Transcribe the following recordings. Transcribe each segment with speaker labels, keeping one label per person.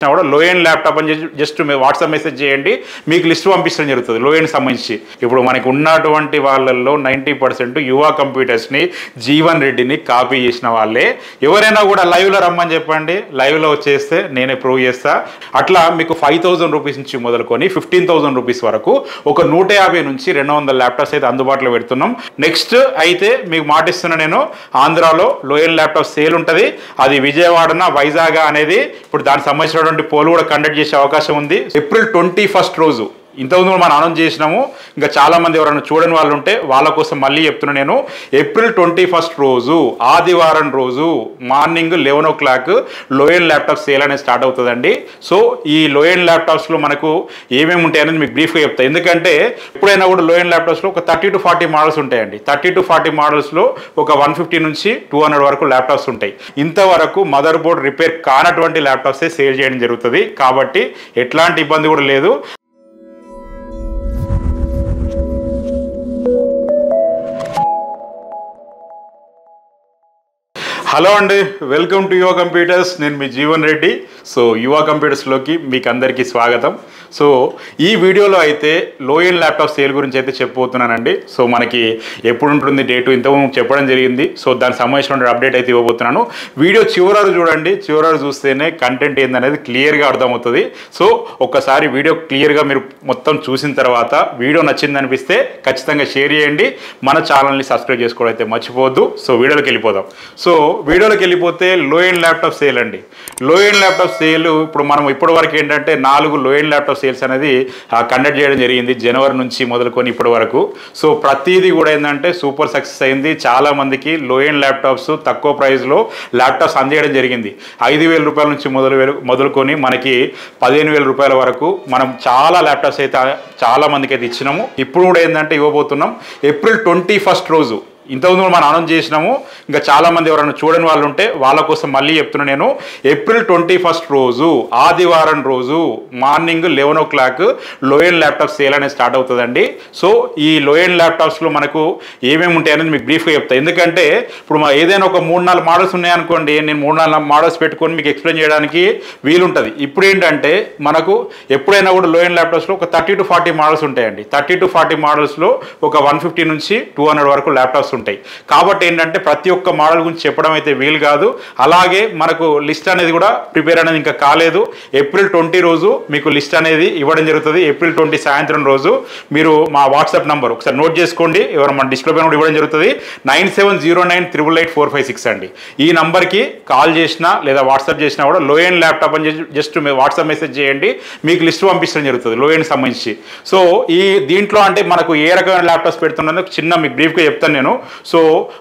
Speaker 1: కూడా లో end laptop అని జస్ట్ మీరు వాట్సాప్ మెసేజ్ చేయండి, మీకు లిస్ట్ పంపించడం జరుగుతుంది లో ఎండ్ సంబంధించి. ఇప్పుడు మనకు ఉన్నటువంటి వాళ్ళల్లో 90% యువ కంప్యూటర్స్ని జీవన్ రెడ్డిని కాపీ చేసిన వాళ్ళే. ఎవరైనా కూడా లైవ్లో రమ్మని చెప్పండి, లైవ్లో వచ్చేస్తే నేనే ప్రూవ్ చేస్తా. అట్లా మీకు 5,000 రూపీస్ నుంచి మొదలుకొని 15,000 రూపీస్ వరకు ఒక 150 నుంచి 200 ల్యాప్టాప్స్ అయితే అందుబాటులో పెడుతున్నాం. నెక్స్ట్ అయితే మీకు మాటిస్తున్నా, నేను ఆంధ్రాలో లో ఎండ్ ల్యాప్టాప్ సేల్ ఉంటుంది. అది విజయవాడన వైజాగ్ అనేది ఇప్పుడు దానికి సంబంధించిన పోల్ కూడా కండక్ట్ చేసే అవకాశం ఉంది. ఏప్రిల్ 21 రోజు ఇంతకుముందు మనం అనౌన్స్ చేసినాము. ఇంకా చాలా మంది ఎవరైనా చూడని వాళ్ళు ఉంటే వాళ్ళ కోసం మళ్ళీ చెప్తున్నా నేను. ఏప్రిల్ 21 రోజు ఆదివారం రోజు మార్నింగ్ 11 o'clock లో ఎండ్ ల్యాప్టాప్ సేల్ అనేది స్టార్ట్ అవుతుందండి. సో ఈ లో ఎండ్ ల్యాప్టాప్స్లో మనకు ఏమేమి ఉంటాయి అనేది మీకు బ్రీఫ్గా చెప్తాను. ఎందుకంటే ఎప్పుడైనా కూడా లో ఎండ్ ల్యాప్టాప్స్లో ఒక 30 to 40 మోడల్స్ ఉంటాయండి. 30 to 40 మోడల్స్లో ఒక 150 నుంచి 200 వరకు ల్యాప్టాప్స్ ఉంటాయి. ఇంతవరకు మదర్ బోర్డ్ రిపేర్ కానటువంటి ల్యాప్టాప్సే సేల్ చేయడం జరుగుతుంది. కాబట్టి ఎట్లాంటి ఇబ్బంది కూడా లేదు. హలో అండి, వెల్కమ్ టు యువ కంప్యూటర్స్. నేను మీ జీవన్ రెడ్డి. సో యువ కంప్యూటర్స్లోకి మీకు అందరికీ స్వాగతం. సో ఈ వీడియోలో అయితే లో ఎండ్ ల్యాప్టాప్ సేల్ గురించి అయితే చెప్పబోతున్నానండి. సో మనకి ఎప్పుడు ఉంటుంది డేటు ఇంతకుముందు చెప్పడం జరిగింది. సో దానికి సంబంధించిన అప్డేట్ అయితే ఇవ్వబోతున్నాను. వీడియో చివరి చూడండి, చివరి చూస్తేనే కంటెంట్ ఏందనేది క్లియర్గా అర్థమవుతుంది. సో ఒక్కసారి వీడియో క్లియర్గా మీరు మొత్తం చూసిన తర్వాత వీడియో నచ్చింది అనిపిస్తే ఖచ్చితంగా షేర్ చేయండి. మన ఛానల్ని సబ్స్క్రైబ్ చేసుకోవడం అయితే మర్చిపోవద్దు. సో వీడియోలోకి వెళ్ళిపోదాం. సో వీడియోలోకి వెళ్ళిపోతే లో ఎండ్ ల్యాప్టాప్ సేల్ అండి. లో ఎండ్ ల్యాప్టాప్ సేల్ ఇప్పుడు మనం ఇప్పటి వరకు ఏంటంటే 4 లో ఎండ్ ల్యాప్టాప్ సేల్స్ అనేది కండక్ట్ చేయడం జరిగింది జనవరి నుంచి మొదలుకొని ఇప్పటి వరకు. సో ప్రతిదీ కూడా ఏంటంటే సూపర్ సక్సెస్ అయింది. చాలా మందికి లో ఎండ్ ల్యాప్టాప్స్ తక్కువ ప్రైస్లో ల్యాప్టాప్స్ అందించడం జరిగింది. 5,000 రూపాయల నుంచి మొదలుకొని మనకి 15,000 రూపాయల వరకు మనం చాలా ల్యాప్టాప్స్ అయితే చాలా మందికి అయితే ఇచ్చినాము. ఇప్పుడు కూడా ఏంటంటే ఇవ్వబోతున్నాం. ఏప్రిల్ 21 రోజు ఇంతకుముందు మనం అనౌన్స్ చేసినాము. ఇంకా చాలా మంది ఎవరైనా చూడని వాళ్ళు ఉంటే వాళ్ళ కోసం మళ్ళీ చెప్తున్నా నేను. ఏప్రిల్ 21 రోజు ఆదివారం రోజు మార్నింగ్ 11 o'clock లో ఎండ్ ల్యాప్టాప్ సేల్ అనేది స్టార్ట్ అవుతుందండి. సో ఈ లో ఎండ్ ల్యాప్టాప్స్లో మనకు ఏమేమి ఉంటాయి అనేది మీకు బ్రీఫ్గా చెప్తాను. ఎందుకంటే ఇప్పుడు ఏదైనా ఒక 3-4 మోడల్స్ ఉన్నాయనుకోండి, నేను 3-4 మోడల్స్ పెట్టుకొని మీకు ఎక్స్ప్లెయిన్ చేయడానికి వీలుంటుంది. ఇప్పుడు ఏంటంటే మనకు ఎప్పుడైనా కూడా లో ఎండ్ ల్యాప్టాప్స్లో ఒక 30 to 40 మోడల్స్ ఉంటాయండి. 30 to 40 మోడల్స్లో ఒక 150 నుంచి 200 వరకు ల్యాప్టాప్స్ ఉంటాయి. కాబట్టి ఏంటంటే ప్రతి ఒక్క మోడల్ గురించి చెప్పడం అయితే వీలు కాదు. అలాగే మనకు లిస్ట్ అనేది కూడా ప్రిపేర్ అనేది ఇంకా కాలేదు. ఏప్రిల్ 20 రోజు మీకు లిస్ట్ అనేది ఇవ్వడం జరుగుతుంది. ఏప్రిల్ 20 సాయంత్రం రోజు మీరు మా వాట్సాప్ నంబర్ ఒకసారి నోట్ చేసుకోండి. ఎవరు మన డిస్ప్లే పైన కూడా ఇవ్వడం జరుగుతుంది. 9709888456 అండి. ఈ నంబర్కి కాల్ చేసినా లేదా వాట్సాప్ చేసినా కూడా లో ఎండ్ ల్యాప్టాప్ అని జస్ట్ మీరు వాట్సాప్ మెసేజ్ చేయండి, మీకు లిస్ట్ పంపించడం జరుగుతుంది లో ఎండ్ సంబంధించి. సో ఈ దీంట్లో అంటే మనకు ఏ రకమైన ల్యాప్టాప్స్ పెడుతున్నదో చిన్న మీకు బ్రీఫ్గా చెప్తాను నేను. సో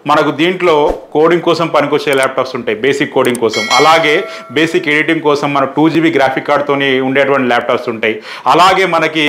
Speaker 1: మనకు దీంట్లో కోడింగ్ కోసం పనికొచ్చే ల్యాప్టాప్స్ ఉంటాయి, బేసిక్ కోడింగ్ కోసం. అలాగే బేసిక్ ఎడిటింగ్ కోసం మన 2GB గ్రాఫిక్ కార్డ్తో ఉండేటువంటి ల్యాప్టాప్స్ ఉంటాయి. అలాగే మనకి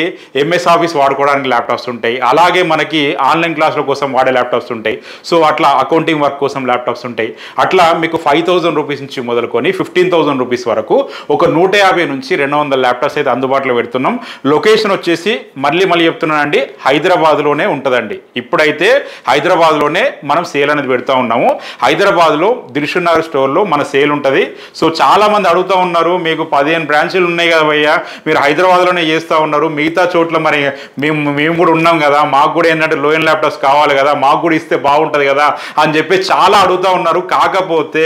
Speaker 1: MS ఆఫీస్ వాడుకోవడానికి ల్యాప్టాప్స్ ఉంటాయి. అలాగే మనకి ఆన్లైన్ క్లాసుల కోసం వాడే ల్యాప్టాప్స్ ఉంటాయి. సో అట్లా అకౌంటింగ్ వర్క్ కోసం ల్యాప్టాప్స్ ఉంటాయి. అట్లా మీకు 5,000 రూపీస్ నుంచి మొదలుకొని 15,000 రూపీస్ వరకు ఒక 150 నుంచి 200 ల్యాప్టాప్స్ అయితే అందుబాటులో పెడుతున్నాం. లొకేషన్ వచ్చేసి మళ్ళీ చెప్తున్నానండి, హైదరాబాద్లోనే ఉంటుందండి. ఇప్పుడైతే హైదరాబాద్లోనే మనం సేల్ అనేది పెడతా ఉన్నాము. హైదరాబాద్లో దిల్షుక్ నగర్ స్టోర్లో మన సేల్ ఉంటుంది. సో చాలా మంది అడుగుతూ ఉన్నారు, మీకు 15 బ్రాంచీలు ఉన్నాయి కదా భయ్యా, మీరు హైదరాబాద్లోనే చేస్తూ ఉన్నారు, మిగతా చోట్ల మరి మేము కూడా ఉన్నాం కదా, మాకు కూడా ఏంటంటే లో ఎండ్ ల్యాప్టాప్స్ కావాలి కదా, మాకు కూడా ఇస్తే బాగుంటుంది కదా అని చెప్పి చాలా అడుగుతూ ఉన్నారు. కాకపోతే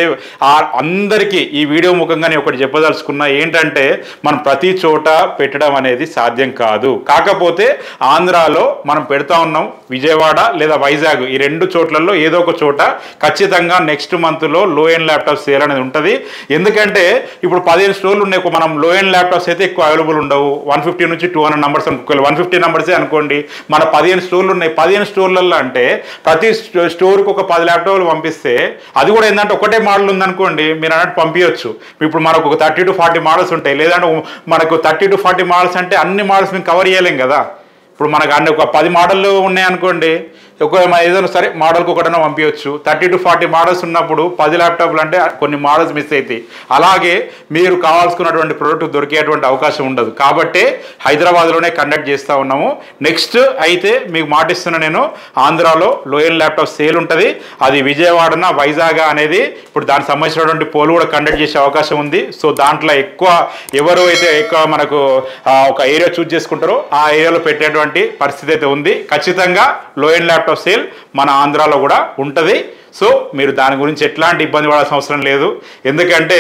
Speaker 1: అందరికీ ఈ వీడియో ముఖంగా నేను ఒకటి చెప్పదలుచుకున్నా, ఏంటంటే మనం ప్రతి చోట పెట్టడం అనేది సాధ్యం కాదు. కాకపోతే ఆంధ్రాలో మనం పెడతా ఉన్నాం. విజయవాడ లేదా వైజాగ్ ఈ 2 చోట్లలో ఏదో ఒక చోట ఖచ్చితంగా నెక్స్ట్ మంత్లో లో ఎండ్ ల్యాప్టాప్ సేల్ అనేది ఉంటుంది. ఎందుకంటే ఇప్పుడు 15 స్టోర్లు ఉన్నాయి. మనం లో ఎండ్ ల్యాప్టాప్స్ అయితే ఎక్కువ అవైలబుల్ ఉండవు. 150 నుంచి 200 నెంబర్స్ అనుకోవాలి, 150 నెంబర్సే అనుకోండి. మన 15 స్టోర్లు ఉన్నాయి. 15 స్టోర్లలో అంటే ప్రతి స్టోర్కి ఒక 10 ల్యాప్టాప్లు పంపిస్తే అది కూడా ఏంటంటే ఒకటే మోడల్ ఉందనుకోండి, మీరు అన్నట్టు పంపించవచ్చు. ఇప్పుడు మనకు ఒక 30 to 40 మోడల్స్ ఉంటాయి. లేదంటే మనకు 30 to 40 మోడల్స్ అంటే అన్ని మోడల్స్ మేము కవర్ చేయలేం కదా. ఇప్పుడు మనకు అన్ని ఒక 10 మోడళ్ళు ఉన్నాయనుకోండి, ఏదైనా సరే మోడల్కి ఒకటైనా పంపించవచ్చు. 30 to 40 మోడల్స్ ఉన్నప్పుడు 10 ల్యాప్టాప్లు అంటే కొన్ని మోడల్స్ మిస్ అవుతాయి. అలాగే మీరు కావాల్సుకున్నటువంటి ప్రోడక్ట్ దొరికేటువంటి అవకాశం ఉండదు. కాబట్టి హైదరాబాద్లోనే కండక్ట్ చేస్తూ ఉన్నాము. నెక్స్ట్ అయితే మీకు మాటిస్తున్న నేను ఆంధ్రాలో లోయన్ ల్యాప్టాప్ సేల్ ఉంటుంది. అది విజయవాడన వైజాగ్ అనేది ఇప్పుడు దానికి సంబంధించినటువంటి పోల్ కూడా కండక్ట్ చేసే అవకాశం ఉంది. సో దాంట్లో ఎవరు అయితే ఎక్కువ మనకు ఒక ఏరియా చూజ్ చేసుకుంటారో ఆ ఏరియాలో పెట్టేటువంటి పరిస్థితి అయితే ఉంది. ఖచ్చితంగా లోయన్ ల్యాప్టాప్ సేల్ మన ఆంధ్రాలో కూడా ఉంటుంది. సో మీరు దాని గురించి ఎట్లాంటి ఇబ్బంది పడాల్సిన అవసరం లేదు. ఎందుకంటే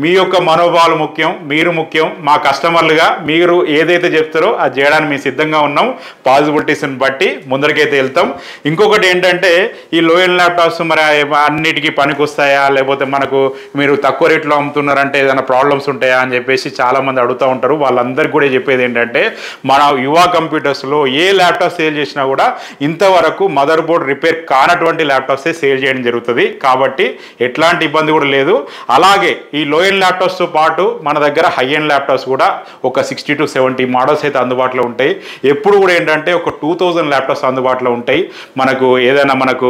Speaker 1: మీ యొక్క మనోభావాలు ముఖ్యం, మీరు ముఖ్యం. మా కస్టమర్లుగా మీరు ఏదైతే చెప్తారో అది చేయడానికి మేము సిద్ధంగా ఉన్నాం. పాసిబిలిటీస్ని బట్టి ముందరికైతే వెళ్తాం. ఇంకొకటి ఏంటంటే ఈ లోయన్ ల్యాప్టాప్స్ మరి అన్నిటికీ పనికి వస్తాయా, లేకపోతే మనకు మీరు తక్కువ రేట్లో అమ్ముతున్నారంటే ఏదైనా ప్రాబ్లమ్స్ ఉంటాయా అని చెప్పేసి చాలామంది అడుగుతూ ఉంటారు. వాళ్ళందరికీ కూడా చెప్పేది ఏంటంటే మన యువ కంప్యూటర్స్లో ఏ ల్యాప్టాప్ సేల్ చేసినా కూడా ఇంతవరకు మదర్ బోర్డ్ రిపేర్ కానటువంటి ల్యాప్టాప్సే సేల్ చేయడం జరుగుతుంది. కాబట్టి ఎట్లాంటి ఇబ్బంది కూడా లేదు. అలాగే ఈ లోయన్ ల్యాప్టాప్స్తో పాటు మన దగ్గర హై ఎండ్ ల్యాప్టాప్స్ కూడా ఒక 60 to 70 మోడల్స్ అయితే అందుబాటులో ఉంటాయి. ఎప్పుడు కూడా ఏంటంటే ఒక 2000 ల్యాప్టాప్స్ అందుబాటులో ఉంటాయి. మనకు ఏదైనా మనకు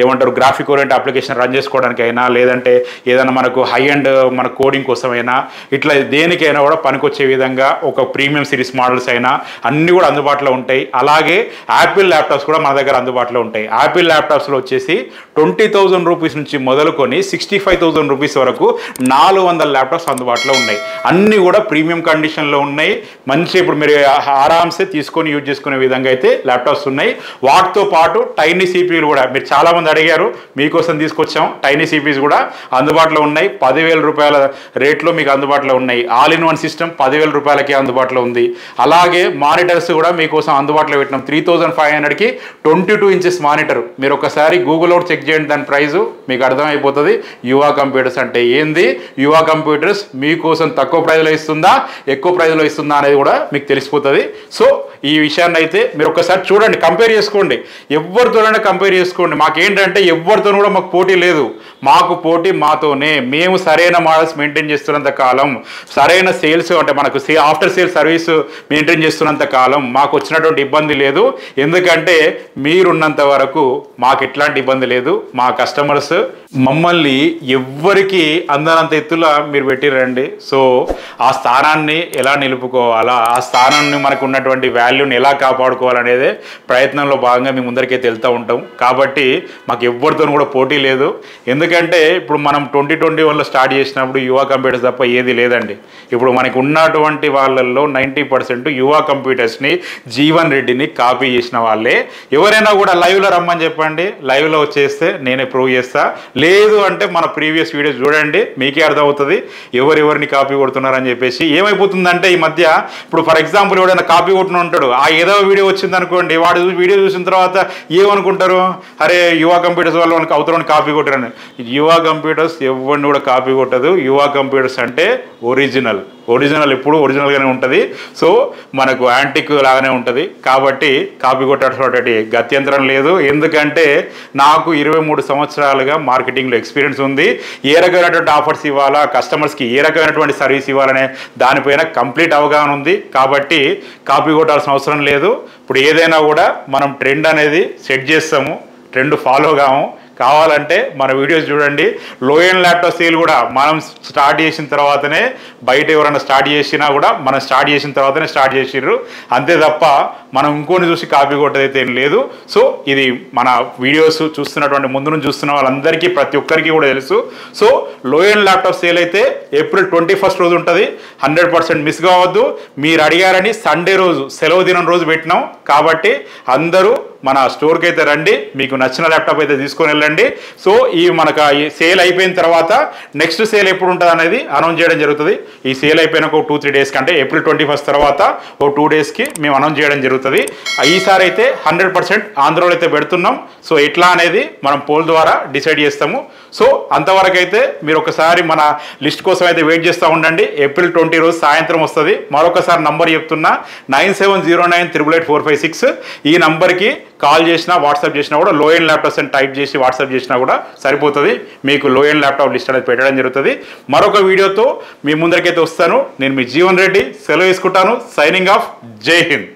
Speaker 1: ఏమంటారు గ్రాఫిక్ ఓరియంట్ అప్లికేషన్ రన్ చేసుకోవడానికి అయినా, లేదంటే ఏదైనా మనకు హై ఎండ్ మన కోడింగ్ కోసమైనా, ఇట్లా దేనికైనా కూడా పనికొచ్చే విధంగా ఒక ప్రీమియం సిరీస్ మోడల్స్ అయినా అన్నీ కూడా అందుబాటులో ఉంటాయి. అలాగే యాపిల్ ల్యాప్టాప్స్ కూడా మన దగ్గర అందుబాటులో ఉంటాయి. యాపిల్ ల్యాప్టాప్స్లో వచ్చేసి 20,000 రూపీస్ నుంచి మొదలుకొని 65,000 రూపీస్ వరకు 400 ల్యాప్టాప్స్ అందుబాటులో ఉన్నాయి. అన్నీ కూడా ప్రీమియం కండిషన్లో ఉన్నాయి. మంచి ఇప్పుడు మీరు ఆరామ్సే తీసుకొని యూజ్ చేసుకునే విధంగా అయితే ల్యాప్టాప్స్ ఉన్నాయి. వాటితో పాటు టైనీ సిపియూలు కూడా మీరు చాలామంది అడిగారు, మీకోసం తీసుకొచ్చాం. టైనీ సిపియూస్ కూడా అందుబాటులో ఉన్నాయి. 10,000 రూపాయల రేట్లో మీకు అందుబాటులో ఉన్నాయి. ఆల్ ఇన్ వన్ సిస్టమ్ 10,000 రూపాయలకే అందుబాటులో ఉంది. అలాగే మానిటర్స్ కూడా మీకోసం అందుబాటులో పెట్టినాం. 3,500కి 22 ఇంచెస్ మానిటర్. మీరు ఒకసారి గూగుల్లో చెక్ చేయండి, దాని ప్రైజు మీకు అర్థమైపోతుంది. యువ కంప్యూటర్స్ అంటే ఏంది, యువ కంప్యూటర్స్ మీకోసం తక్కువ ప్రైజ్లో ఇస్తుందా ఎక్కువ ప్రైజ్లో ఇస్తుందా అనేది కూడా మీకు తెలిసిపోతుంది. సో ఈ విషయాన్ని అయితే మీరు ఒకసారి చూడండి, కంపేర్ చేసుకోండి. ఎవరితోనైనా కంపేర్ చేసుకోండి. మాకేంటంటే ఎవరితో కూడా మాకు పోటీ లేదు. మాకు పోటీ మాతోనే. మేము సరైన మోడల్స్ మెయింటైన్ చేస్తున్నంత కాలం, సరైన సేల్స్ అంటే మనకు ఆఫ్టర్ సేల్ సర్వీస్ మెయింటైన్ చేస్తున్నంత కాలం మాకు వచ్చినటువంటి ఇబ్బంది లేదు. ఎందుకంటే మీరున్నంత వరకు మాకు ఎట్లాంటి ఇబ్బంది లేదు. మా కస్టమర్స్ మమ్మల్ని ఎవ్వరికి అందనంత ఎత్తులా మీరు పెట్టిరండి. సో ఆ స్థానాన్ని ఎలా నిలుపుకోవాలా, ఆ స్థానాన్ని మనకు ఉన్నటువంటి వాల్యూని ఎలా కాపాడుకోవాలనేదే ప్రయత్నంలో భాగంగా మేము ముందరికైతే వెళ్తూ ఉంటాం. కాబట్టి మాకు ఎవరితో కూడా పోటీ లేదు. ఎందుకంటే ఇప్పుడు మనం 2021లో స్టార్ట్ చేసినప్పుడు యువ కంప్యూటర్స్ తప్ప ఏది లేదండి. ఇప్పుడు మనకు ఉన్నటువంటి వాళ్ళల్లో 90% యువ కంప్యూటర్స్ని జీవన్ రెడ్డిని కాపీ చేసిన వాళ్ళే. ఎవరైనా కూడా లైవ్లో రమ్మని చెప్పండి, లైవ్లో వచ్చేస్తే నేనే ప్రూవ్ చేస్తా. లేదు అంటే మన ప్రీవియస్ వీడియోస్ చూడండి, మీకే అర్థమవుతుంది ఎవరెవరిని కాపీ కొడుతున్నారని చెప్పేసి. ఏమైపోతుందంటే ఈ మధ్య ఇప్పుడు ఫర్ ఎగ్జాంపుల్ ఎవడైనా కాపీ కొట్టిన ఉంటాడు, ఆ ఏదో వీడియో వచ్చింది అనుకోండి, వాడు వీడియో చూసిన తర్వాత ఏమనుకుంటారు, అరే యువ కంప్యూటర్స్ వాళ్ళు మనకు అవతలని కాపీ కొట్టారని. యువ కంప్యూటర్స్ ఎవరిని కూడా కాపీ కొట్టదు. యువ కంప్యూటర్స్ అంటే ఒరిజినల్ ఎప్పుడు ఒరిజినల్గానే ఉంటుంది. సో మనకు యాంటిక్ లాగానే ఉంటుంది. కాబట్టి కాపీ కొట్టాల్సినటువంటి గత్యంతరం లేదు. ఎందుకంటే నాకు 23 సంవత్సరాలుగా మార్కెటింగ్లో ఎక్స్పీరియన్స్ ఉంది. ఏ రకమైనటువంటి ఆఫర్స్ ఇవ్వాలా, కస్టమర్స్కి ఏ రకమైనటువంటి సర్వీస్ ఇవ్వాలనే దానిపైన కంప్లీట్ అవగాహన ఉంది. కాబట్టి కాపీ కొట్టాల్సిన అవసరం లేదు. ఇప్పుడు ఏదైనా కూడా మనం ట్రెండ్ అనేది సెట్ చేస్తాము, ట్రెండ్ ఫాలో కాము. కావాలంటే మన వీడియోస్ చూడండి. లోయన్ ల్యాప్టాప్ సేల్ కూడా మనం స్టార్ట్ చేసిన తర్వాతనే, బయట ఎవరైనా స్టార్ట్ చేసినా కూడా మనం స్టార్ట్ చేసిన తర్వాతనే స్టార్ట్ చేసిర్రు. అంతే తప్ప మనం ఇంకోని చూసి కాపీ కొట్టదైతే ఏం లేదు. సో ఇది మన వీడియోస్ చూస్తున్నటువంటి ముందు నుంచి చూస్తున్న వాళ్ళందరికీ ప్రతి ఒక్కరికి కూడా తెలుసు. సో లోయన్ ల్యాప్టాప్ సేల్ అయితే April 21 రోజు ఉంటుంది. 100% మిస్ కావద్దు. మీరు అడిగారని సండే రోజు సెలవు దినం రోజు పెట్టినాం. కాబట్టి అందరూ మన స్టోర్కి అయితే రండి, మీకు నచ్చిన ల్యాప్టాప్ అయితే తీసుకొని వెళ్ళండి. సో ఈ మనకు ఈ సేల్ అయిపోయిన తర్వాత నెక్స్ట్ సేల్ ఎప్పుడు ఉంటుంది అనేది అనౌన్స్ చేయడం జరుగుతుంది. ఈ సేల్ అయిపోయిన ఒక 2-3 డేస్కి, అంటే April 21 తర్వాత ఒక 2 డేస్కి మేము అనౌన్స్ చేయడం జరుగుతుంది. ఈసారి అయితే 100% ఆంధ్రాలో అయితే పెడుతున్నాం. సో ఎట్లా అనేది మనం పోల్ ద్వారా డిసైడ్ చేస్తాము. సో అంతవరకు అయితే మీరు ఒకసారి మన లిస్ట్ కోసం అయితే వెయిట్ చేస్తూ ఉండండి. April 20 రోజు సాయంత్రం వస్తుంది. మరొకసారి నంబర్ చెప్తున్నా, 9709888456. ఈ నంబర్కి కాల్ చేసినా వాట్సాప్ చేసినా కూడా లోయన్ ల్యాప్టాప్స్ అని టైప్ చేసి వాట్సాప్ చేసినా కూడా సరిపోతుంది. మీకు లోయన్ ల్యాప్టాప్ లిస్ట్ అనేది పెట్టడం జరుగుతుంది. మరొక వీడియోతో మీ ముందరికైతే వస్తాను. నేను మీ జీవన్ రెడ్డి సెలవు తీసుకుంటాను. Signing off. జై హింద్.